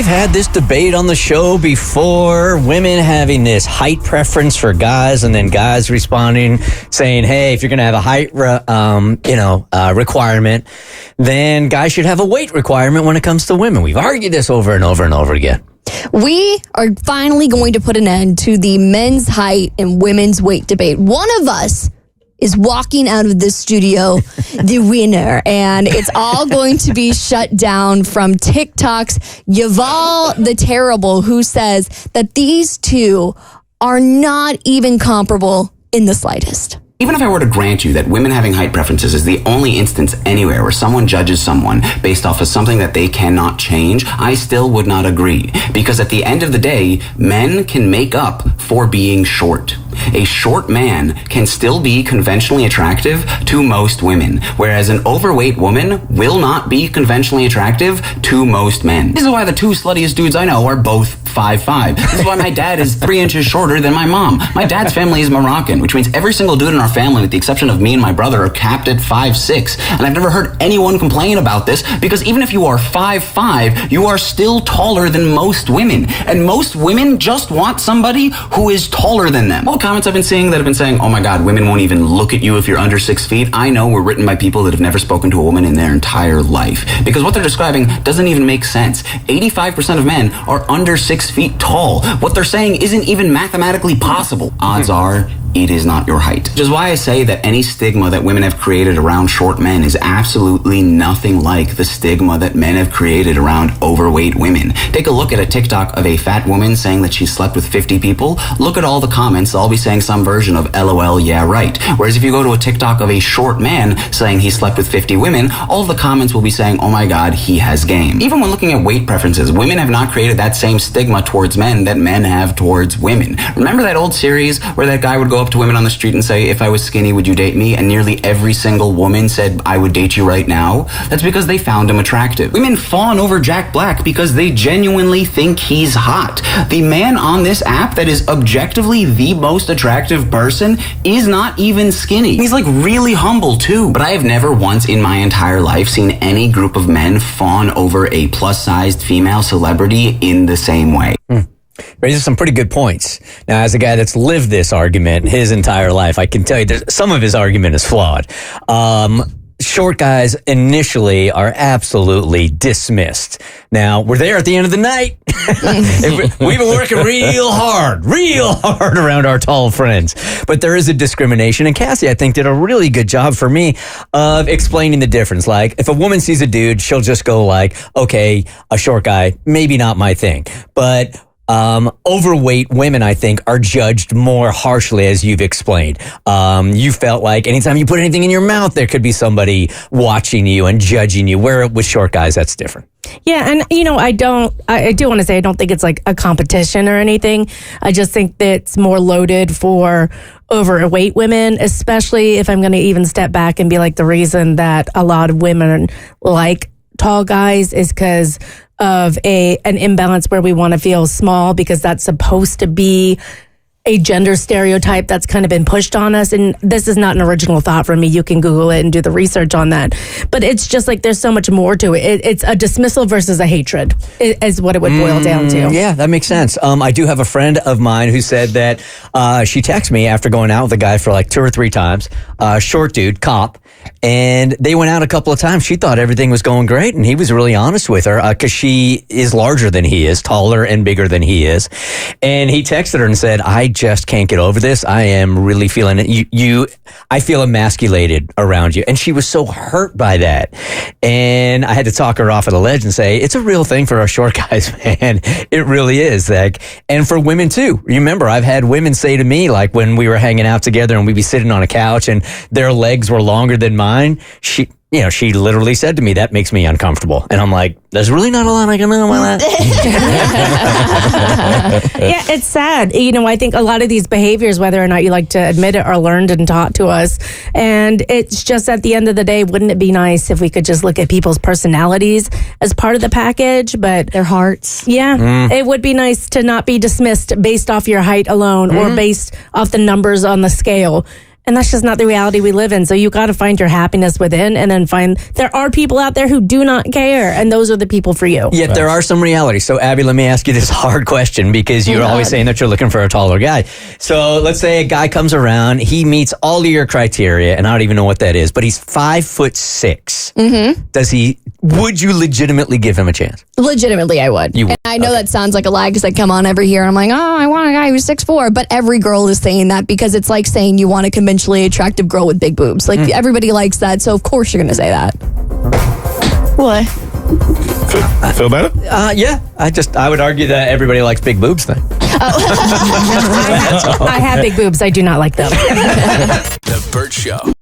we've had this debate on the show before. Women having this height preference for guys, and then guys responding saying, "Hey, if you're going to have a height, requirement, then guys should have a weight requirement when it comes to women." We've argued this over and over and over again. We are finally going to put an end to the men's height and women's weight debate. One of us is walking out of this studio the winner, and it's all going to be shut down from TikTok's Yuval the Terrible, who says that these two are not even comparable in the slightest. Even if I were to grant you that women having height preferences is the only instance anywhere where someone judges someone based off of something that they cannot change, I still would not agree. Because at the end of the day, men can make up for being short. A short man can still be conventionally attractive to most women, whereas an overweight woman will not be conventionally attractive to most men. This is why the two sluttiest dudes I know are both 5'5". This is why my dad is 3 inches shorter than my mom. My dad's family is Moroccan, which means every single dude in our family, with the exception of me and my brother, are capped at 5'6". And I've never heard anyone complain about this, because even if you are 5'5", you are still taller than most women. And most women just want somebody who is taller than them. All comments I've been seeing that have been saying, "Oh my God, women won't even look at you if you're under 6 feet," I know were written by people that have never spoken to a woman in their entire life. Because what they're describing doesn't even make sense. 85% of men are under 6 feet tall. What they're saying isn't even mathematically possible. Odds are, it is not your height. Which is why I say that any stigma that women have created around short men is absolutely nothing like the stigma that men have created around overweight women. Take a look at a TikTok of a fat woman saying that she slept with 50 people. Look at all the comments. They'll all be saying some version of LOL, yeah, right. Whereas if you go to a TikTok of a short man saying he slept with 50 women, all of the comments will be saying, "Oh my God, he has game." Even when looking at weight preferences, women have not created that same stigma towards men that men have towards women. Remember that old series where that guy would go up to women on the street and say, "If I was skinny, would you date me?" And nearly every single woman said, "I would date you right now"? That's because they found him attractive. Women fawn over Jack Black because they genuinely think he's hot. The man on this app that is objectively the most attractive person is not even skinny. He's like really humble too. But I have never once in my entire life seen any group of men fawn over a plus-sized female celebrity in the same way. Raises some pretty good points. Now, as a guy that's lived this argument his entire life, I can tell you some of his argument is flawed. Short guys initially are absolutely dismissed. Now, we're there at the end of the night. We've been working real hard around our tall friends. But there is a discrimination. And Cassie, I think, did a really good job for me of explaining the difference. Like, if a woman sees a dude, she'll just go like, okay, a short guy, maybe not my thing. But overweight women, I think, are judged more harshly, as you've explained. You felt like anytime you put anything in your mouth, there could be somebody watching you and judging you, where with short guys, that's different. Yeah, and I do want to say I don't think it's like a competition or anything. I just think that it's more loaded for overweight women, especially if I'm going to even step back and be like, the reason that a lot of women like tall guys is because of an imbalance where we want to feel small, because that's supposed to be a gender stereotype that's kind of been pushed on us. And this is not an original thought from me. You can Google it and do the research on that. But it's just like there's so much more to it. It's a dismissal versus a hatred is what it would boil down to. Yeah, that makes sense. I do have a friend of mine who said that she texted me after going out with a guy for like 2 or 3 times, short dude, cop, and they went out a couple of times. She thought everything was going great, and he was really honest with her because she is larger than he is, taller and bigger than he is. And he texted her and said, "I just can't get over this. I am really feeling it. I feel emasculated around you." And she was so hurt by that. And I had to talk her off of the ledge and say, it's a real thing for us short guys, man. It really is. Like, and for women too. Remember, I've had women say to me, like when we were hanging out together and we'd be sitting on a couch and their legs were longer than mine, she literally said to me, "That makes me uncomfortable." And I'm like, there's really not a lot I can do about that. Yeah, it's sad. I think a lot of these behaviors, whether or not you like to admit it, are learned and taught to us. And it's just at the end of the day, wouldn't it be nice if we could just look at people's personalities as part of the package, but their hearts. Yeah, it would be nice to not be dismissed based off your height alone or based off the numbers on the scale. And that's just not the reality we live in. So you got to find your happiness within, and then there are people out there who do not care, and those are the people for you. Yet there are some realities. So, Abby, let me ask you this hard question, because you're always saying that you're looking for a taller guy. So let's say a guy comes around, he meets all of your criteria, and I don't even know what that is, but he's 5'6". Would you legitimately give him a chance? Legitimately, I would. You would. And I know that sounds like a lie because I come on every year and I'm like, oh, I want a guy who's 6'4". But every girl is saying that because it's like saying you want a conventionally attractive girl with big boobs. Like everybody likes that, so of course you're going to say that. What? Feel better? Yeah. I would argue that everybody likes big boobs then. I have big boobs. I do not like them. The Bert Show.